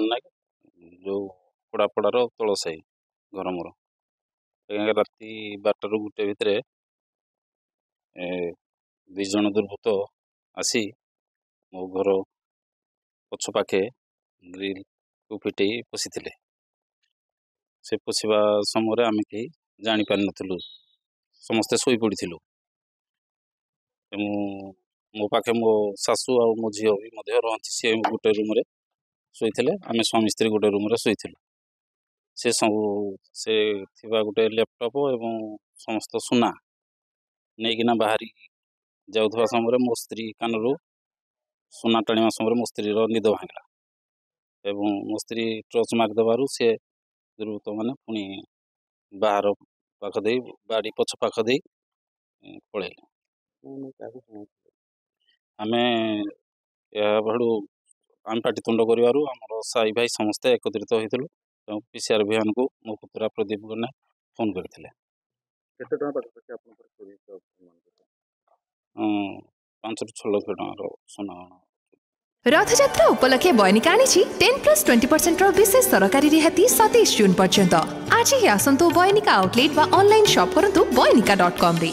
ବିଭୂଷଣ ନାୟକ जो पड़ापड़ार तल साही घर मोर राति 12 ରୁ 1 भितर दिज दुर्बृत्त आसी मो घर पछपाखे ग्रिल को फिटे पशिले से पशिवा समय आम कहीं जापार नु समस्ते शोई पड़ी मो पाखे मो सासू आ मो झील भी रही सी गोटे रूम रे शोई आम स्वामी स्त्री गोटे रूम रे शोई से सब से गोटे लैपटॉप एवं समस्त सुना नहीं बाहरी जाऊा समय मो स्त्री कान सुना टाणिया समय मो स्त्री निद भांगला एवं मो स्त्री टर्च मार्क देवार सी दुर्वृत्त मैंने पुणी बाहर पाख दे बाड़ी पछ पाख दे पलैले आम आम पाटितुंड कर साई भाई समस्ते एकत्रित होइथिलु पीसीआर अभियान को मो पुतरा प्रदीप गणा फोन करते 5 ରୁ 6 ଲକ୍ଷ ଟଙ୍କାର ସୁନା रथयात्रा उपलक्षे बयनिका 10+20% विशेष सरकारी रिहाती 27 जून पर्यंत आज ही आसंतु बयनिका आउटलेट व ऑनलाइन शॉप करंतु बयनिका.com रे।